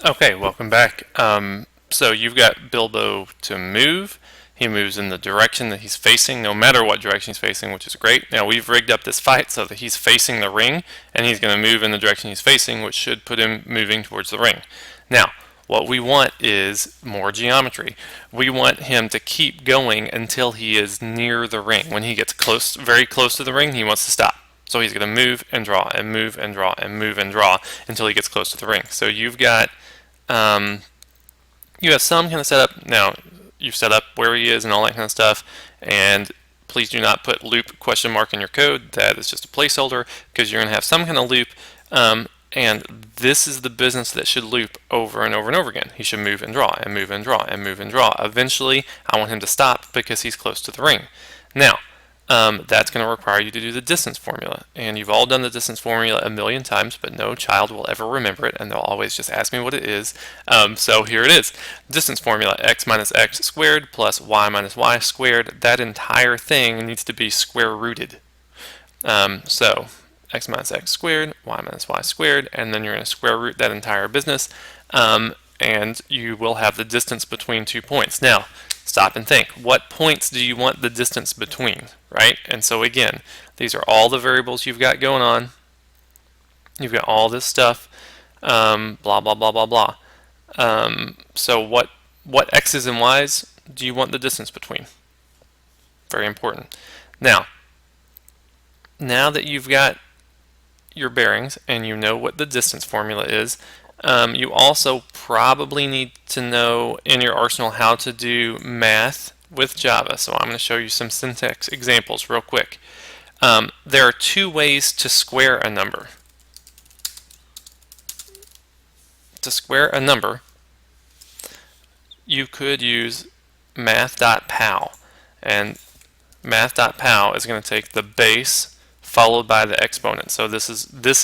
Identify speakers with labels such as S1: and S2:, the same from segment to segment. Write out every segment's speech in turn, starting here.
S1: Okay, welcome back. So you've got Bilbo to move. He moves in the direction that he's facing, no matter what direction he's facing, which is great. Now we've rigged up this fight so that he's facing the ring, and he's going to move in the direction he's facing, which should put him moving towards the ring. Now, what we want is more geometry. We want him to keep going until he is near the ring. When he gets close, very close to the ring, he wants to stop. So he's going to move and draw and move and draw and move and draw until he gets close to the ring. So um, you have some kind of setup. Now, you've set up where he is and all that kind of stuff. And please do not put loop question mark in your code. That is just a placeholder because you're going to have some kind of loop. And this is the business that should loop over and over and over again. He should move and draw and move and draw and move and draw. Eventually, I want him to stop because he's close to the ring. Now, that's going to require you to do the distance formula. And you've all done the distance formula a million times, but no child will ever remember it, and they'll always just ask me what it is. So here it is. Distance formula, x minus x squared plus y minus y squared. That entire thing needs to be square rooted. So x minus x squared, y minus y squared, and then you're going to square root that entire business. And you will have the distance between 2 points. Now, stop and think. What points do you want the distance between, right? And so again, these are all the variables you've got going on. You've got all this stuff, blah, blah, blah, blah, blah. So what x's and y's do you want the distance between? Very important. Now that you've got your bearings and you know what the distance formula is, you also probably need to know in your arsenal how to do math with Java. So I'm going to show you some syntax examples real quick. There are two ways to square a number. To square a number, you could use math.pow. And math.pow is going to take the base followed by the exponent. So this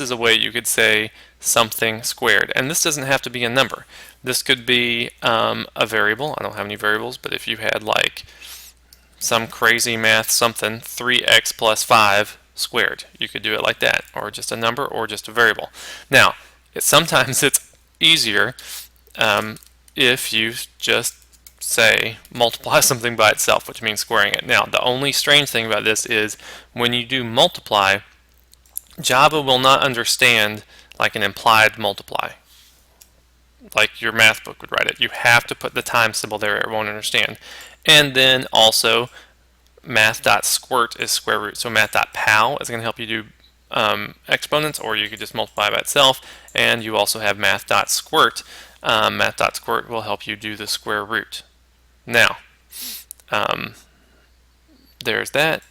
S1: is a way you could say something squared. And this doesn't have to be a number. This could be a variable. I don't have any variables, but if you had like some crazy math something, 3x plus 5 squared, you could do it like that, or just a number or just a variable. Now, sometimes it's easier if you just say multiply something by itself, which means squaring it. Now, the only strange thing about this is when you do multiply, Java will not understand like an implied multiply, like your math book would write it. You have to put the time symbol there, it won't understand. And then also, math.squirt is square root. So math.pow is going to help you do exponents, or you could just multiply by itself. And you also have math.squirt. Math.squirt will help you do the square root. Now, there's that.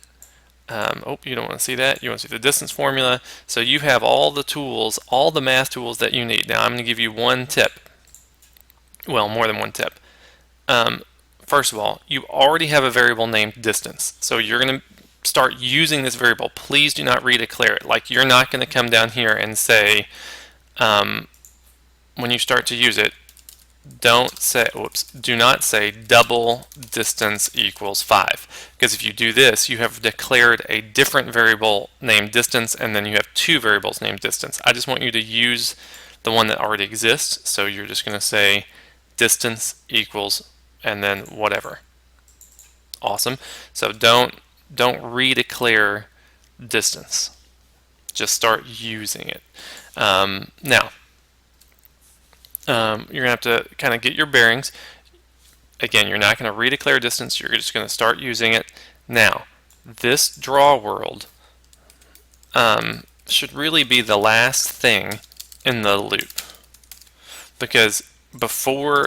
S1: You don't want to see that. You want to see the distance formula. So you have all the tools, all the math tools that you need. Now I'm going to give you one tip. Well, more than one tip. First of all, you already have a variable named distance. So you're going to start using this variable. Please do not redeclare it. Like, you're not going to come down here and say, when you start to use it, do not say double distance equals 5. Because if you do this, you have declared a different variable named distance, and then you have two variables named distance. I just want you to use the one that already exists. So you're just going to say distance equals and then whatever. Awesome. So don't redeclare distance. Just start using it. Now, you're going to have to kind of get your bearings. Again, you're not going to redeclare distance. You're just going to start using it. Now, this draw world should really be the last thing in the loop. Because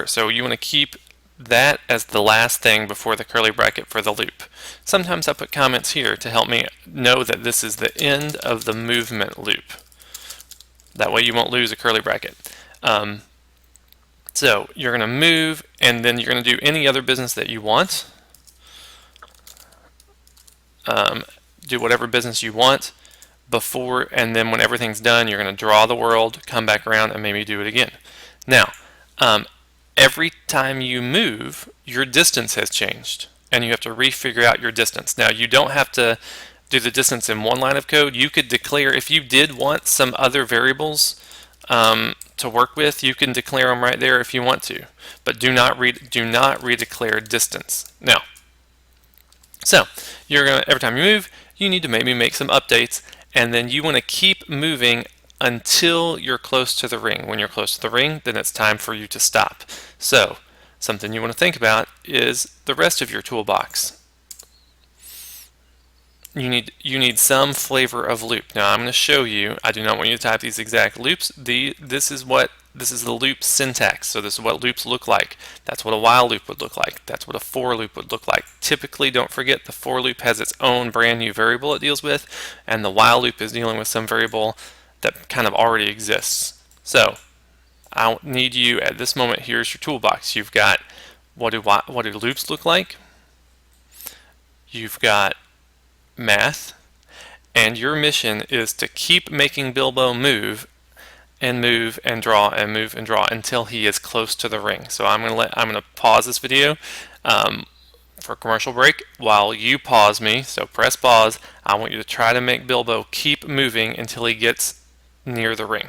S1: so you want to keep that as the last thing before the curly bracket for the loop. Sometimes I put comments here to help me know that this is the end of the movement loop. That way you won't lose a curly bracket. So you're going to move, and then you're going to do any other business that you want. Do whatever business you want before, and then when everything's done, you're going to draw the world, come back around, and maybe do it again. Now, every time you move, your distance has changed, and you have to refigure out your distance. Now, you don't have to do the distance in one line of code. You could declare, if you did want some other variables, to work with, you can declare them right there if you want to, but do not redeclare distance. Now, so you're gonna every time you move, you need to maybe make some updates, and then you want to keep moving until you're close to the ring. When you're close to the ring, then it's time for you to stop. So something you want to think about is the rest of your toolbox. You need some flavor of loop. Now I'm going to show you. I do not want you to type these exact loops. This is the loop syntax. So this is what loops look like. That's what a while loop would look like. That's what a for loop would look like. Typically, don't forget the for loop has its own brand new variable it deals with, and the while loop is dealing with some variable that kind of already exists. So I need you at this moment. Here's your toolbox. You've got what do loops look like? You've got math, and your mission is to keep making Bilbo move and move and draw and move and draw until he is close to the ring. So I'm gonna pause this video for a commercial break while you pause me. So press pause. I want you to try to make Bilbo keep moving until he gets near the ring.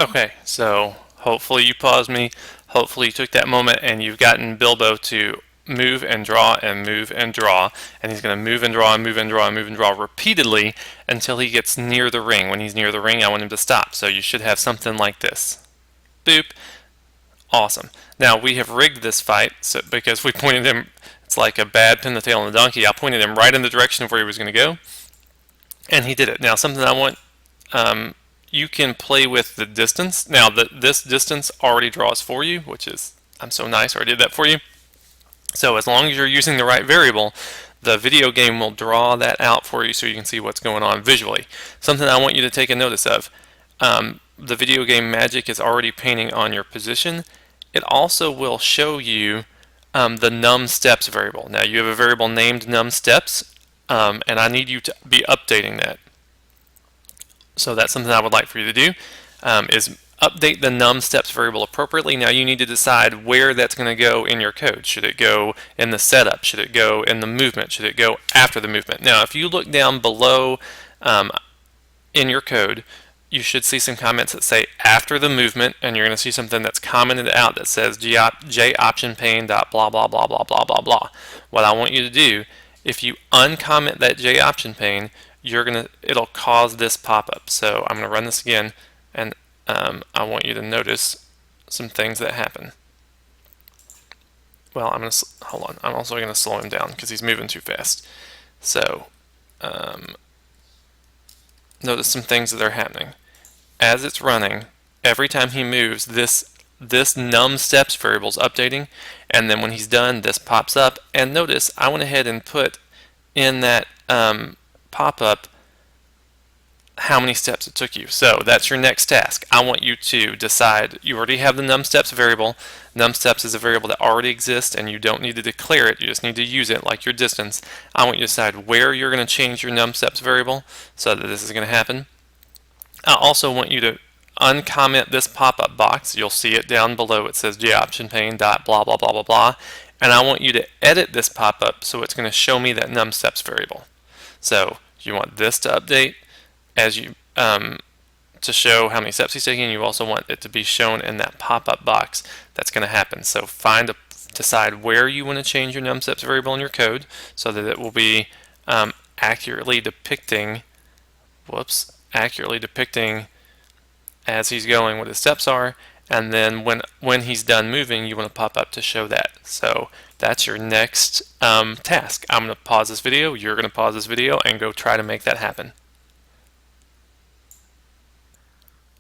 S1: Okay, so hopefully you paused me. Hopefully you took that moment and you've gotten Bilbo to move and draw and move and draw, and he's going to move and draw and move and draw and move and draw repeatedly until he gets near the ring. When he's near the ring, I want him to stop. So you should have something like this. Boop. Awesome. Now we have rigged this fight because we pointed him, it's like a bad pin the tail on the donkey. I pointed him right in the direction of where he was going to go, and he did it. Now something I want, you can play with the distance. Now this distance already draws for you, which is, I'm so nice, I already did that for you. So as long as you're using the right variable, the video game will draw that out for you so you can see what's going on visually. Something I want you to take a notice of. The video game magic is already painting on your position. It also will show you the num steps variable. Now you have a variable named num steps, and I need you to be updating that. So that's something I would like for you to do, is update the num steps variable appropriately. Now you need to decide where that's going to go in your code. Should it go in the setup? Should it go in the movement? Should it go after the movement? Now if you look down below in your code, you should see some comments that say after the movement, and you're going to see something that's commented out that says joptionpane dot blah blah blah blah blah blah blah. What I want you to do, if you uncomment that joptionpane, it'll cause this pop-up. So I'm going to run this again, and I want you to notice some things that happen. Well, hold on. I'm also going to slow him down because he's moving too fast. So notice some things that are happening. As it's running, every time he moves, this num steps variable is updating, and then when he's done, this pops up. And notice I went ahead and put in that pop-up how many steps it took you. So that's your next task. I want you to decide, you already have the num steps variable. Num steps is a variable that already exists and you don't need to declare it, you just need to use it like your distance. I want you to decide where you're going to change your num steps variable so that this is going to happen. I also want you to uncomment this pop-up box. You'll see it down below. It says joptionpane dot blah blah blah blah blah, and I want you to edit this pop-up so it's going to show me that num steps variable. So you want this to update as you to show how many steps he's taking. You also want it to be shown in that pop-up box that's going to happen. So decide where you want to change your num steps variable in your code so that it will be accurately depicting as he's going what his steps are, and then when he's done moving, you want to pop up to show that. So that's your next task. I'm going to pause this video, you're going to pause this video, and go try to make that happen.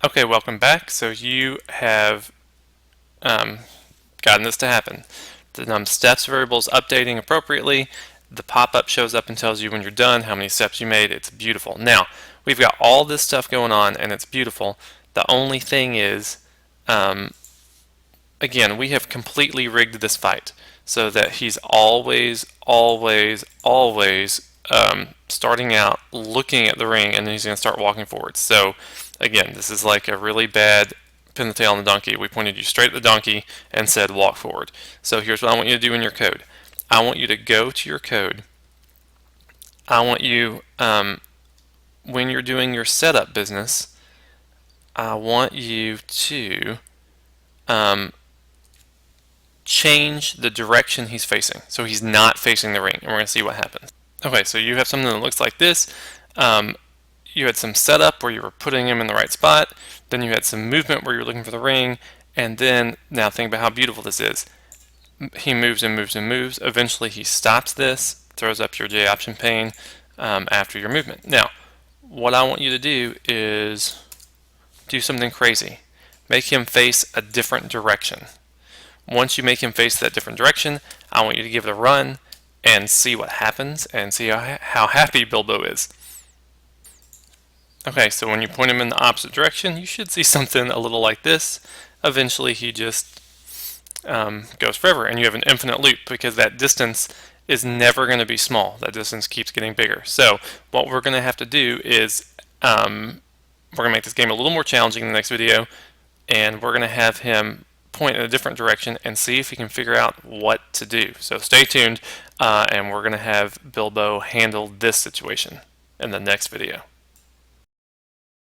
S1: Okay, welcome back. So you have gotten this to happen. The num steps variable is updating appropriately. The pop-up shows up and tells you when you're done, how many steps you made. It's beautiful. Now, we've got all this stuff going on, and it's beautiful. The only thing is, again, we have completely rigged this fight so that he's always starting out looking at the ring, and then he's going to start walking forward. So again, this is like a really bad pin the tail on the donkey. We pointed you straight at the donkey and said walk forward. So here's what I want you to do in your code. I want you to go to your code. I want you when you're doing your setup business, I want you to change the direction he's facing. So he's not facing the ring, and we're going to see what happens. Okay, so you have something that looks like this. You had some setup where you were putting him in the right spot, then you had some movement where you're looking for the ring, and then, now think about how beautiful this is. He moves and moves and moves. Eventually he stops this, throws up your J option pane after your movement. Now, what I want you to do is do something crazy. Make him face a different direction. Once you make him face that different direction, I want you to give it a run and see what happens and see how happy Bilbo is. Okay, so when you point him in the opposite direction, you should see something a little like this. Eventually he just goes forever, and you have an infinite loop because that distance is never going to be small. That distance keeps getting bigger. So what we're going to have to do is we're going to make this game a little more challenging in the next video, and we're going to have him point in a different direction and see if he can figure out what to do. So stay tuned, and we're going to have Bilbo handle this situation in the next video.